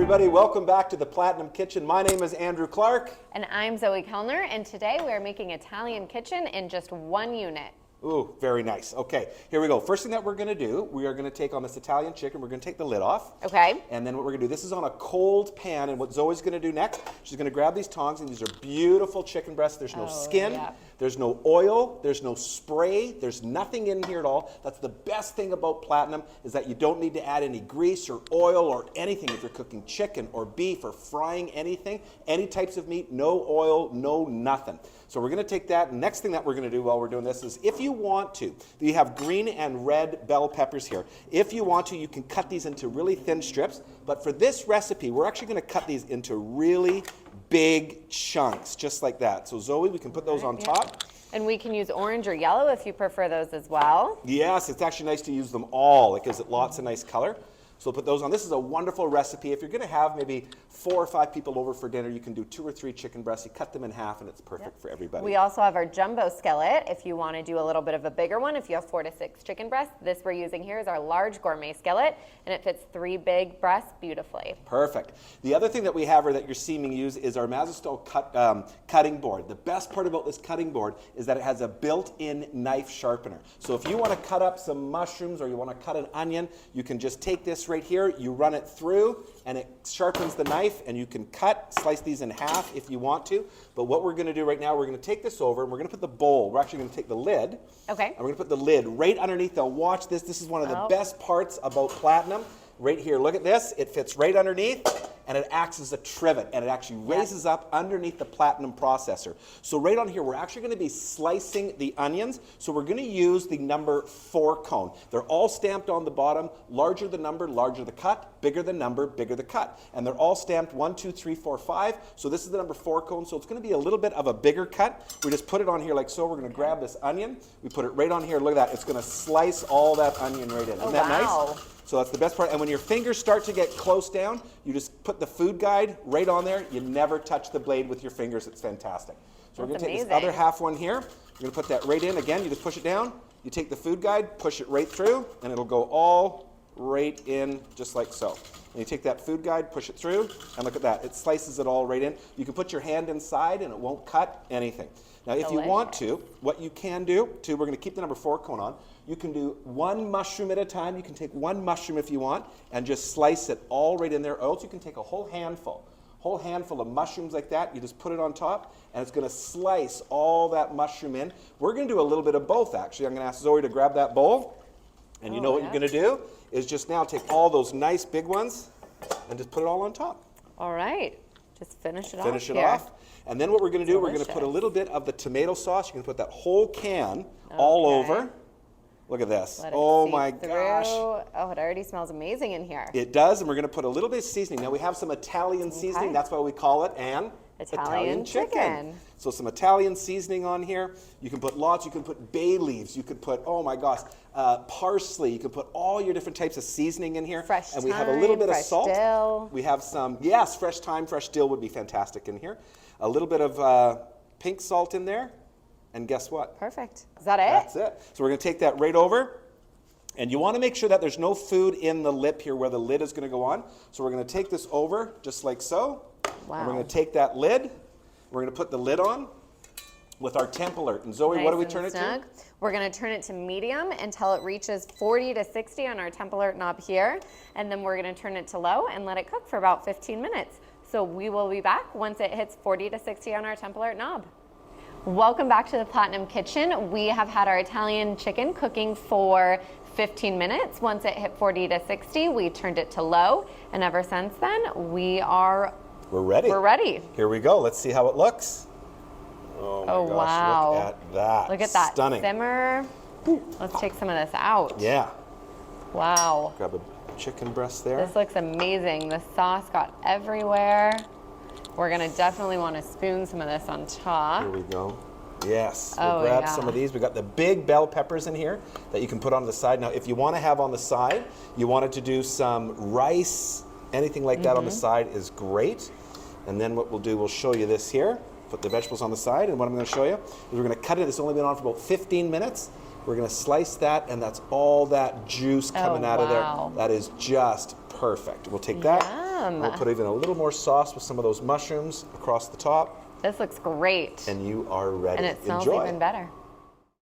everybody. Welcome back to the Platinum Kitchen. My name is Andrew Clark. And I'm Zoe Kellner, and today we are making Italian kitchen in just one unit. Ooh, very nice. Okay, here we go. First thing that we're gonna do, we are gonna take on this Italian chicken, we're gonna take the lid off. Okay. And then what we're gonna do, this is on a cold pan, and what Zoe's gonna do next, she's gonna grab these tongs, and these are beautiful chicken breasts. There's no skin, yeah. there's no oil, there's no spray, there's nothing in here at all. That's the best thing about Platinum, is that you don't need to add any grease or oil or anything if you're cooking chicken or beef or frying anything, any types of meat, no oil, no nothing. So we're gonna take that, and next thing that we're gonna do while we're doing this is, if you want to, you have green and red bell peppers here. If you want to, you can cut these into really thin strips, but for this recipe, we're actually gonna cut these into really big chunks, just like that. So Zoe, we can put those on top. And we can use orange or yellow if you prefer those as well. Yes, it's actually nice to use them all. It gives it lots of nice color. So we'll put those on. This is a wonderful recipe. If you're going to have maybe 4 or 5 people over for dinner, you can do 2 or 3 chicken breasts. You cut them in half, and it's perfect for everybody. We also have our jumbo skillet if you want to do a little bit of a bigger one. If you have 4 to 6 chicken breasts, this we're using here is our large gourmet skillet, and it fits 3 big breasts beautifully. Perfect. The other thing that we have, or that you're seeing me use, is our Mazzastro cutting board. The best part about this cutting board is that it has a built-in knife sharpener. So if you want to cut up some mushrooms or you want to cut an onion, you can just take this right here, you run it through, and it sharpens the knife, and you can slice these in half if you want to. But what we're going to do right now, we're going to take this over, and we're going to put the bowl. We're actually going to take the lid. Okay. And we're going to put the lid right underneath. Now watch this. This is one of the best parts about Platinum. Right here, look at this. It fits right underneath, and it acts as a trivet, and it actually raises up underneath the Platinum processor. So right on here, we're actually going to be slicing the onions. So we're going to use the number 4 cone. They're all stamped on the bottom. Larger the number, larger the cut. Bigger the number, bigger the cut. And they're all stamped 1, 2, 3, 4, 5. So this is the number 4 cone. So it's going to be a little bit of a bigger cut. We just put it on here like so. We're going to grab this onion. We put it right on here. Look at that. It's going to slice all that onion right in. Isn't that nice? So that's the best part. And when your fingers start to get close down, you just put the food guide right on there. You never touch the blade with your fingers. It's fantastic. So we're going to take this other half one here. We're going to put that right in. Again, you just push it down. You take the food guide, push it right through, and it'll go all right in just like so. And you take that food guide, push it through, and look at that. It slices it all right in. You can put your hand inside, and it won't cut anything. Now, if you want to, what you can do, we're going to keep the number 4 cone on. You can do 1 mushroom at a time. You can take 1 mushroom if you want and just slice it all right in there. Or else you can take a whole handful of mushrooms like that. You just put it on top, and it's going to slice all that mushroom in. We're going to do a little bit of both, actually. I'm going to ask Zoe to grab that bowl. And you know what you're going to do is just now take all those nice big ones and just put it all on top. All right. Just finish it off. Finish it off. And then what we're going to do, we're going to put a litlittle bit of the tomato sauce. You can put that whole can all over. Look at this. Oh my gosh. Oh, it already smells amazing in here. It does, and we're going to put a little bit of seasoning. Now we have some Italian seasoning. That's why we call it an Italian chicken. So some Italian seasoning on here. You can put lots. You can put bay leaves. You could put, oh my gosh, parsley. You can put all your different types of seasoning in here. Fresh and we have a little bit of salt. Dill. We have some, yes, fresh thyme, fresh dill would be fantastic in here. A little bit of pink salt in there. And guess what? Perfect. Is that it? That's it. So we're going to take that right over. And you want to make sure that there's no food in the lip here where the lid is going to go on. So we're going to take this over just like so. Wow. And we're going to take that lid. We're going to put the lid on with our temp alert. And Zoe, what do we turn it to? We're going to turn it to medium until it reaches 40 to 60 on our temp alert knob here. And then we're going to turn it to low and let it cook for about 15 minutes. So we will be back once it hits 40 to 60 on our temp alert knob. Welcome back to the Platinum Kitchen. We have had our Italian chicken cooking for 15 minutes. Once it hit 40 to 60, we turned it to low. And ever since then, we're ready. We're ready. Here we go. Let's see how it looks. Oh my gosh, wow. Look at that. Look at that. Stunning. Simmer. Let's take some of this out. Yeah. Wow. Grab a chicken breast there. This looks amazing. The sauce got everywhere. We're going to definitely want to spoon some of this on top. Here we go. Yes. We'll grab some of these. We got the big bell peppers in here that you can put on the side. Now, if you want to have on the side, you wanted to do some rice, anything like that on the side is great. And then what we'll do, we'll show you this here. Put the vegetables on the side, and what I'm going to show you is we're going to cut it. It's only been on for about 15 minutes. We're going to slice that, and that's all that juice coming out of there. That is just perfect. We'll take that. Awesome. We'll put even a little more sauce with some of those mushrooms across the top, This looks great. and you are ready. And it smells Enjoy. even better.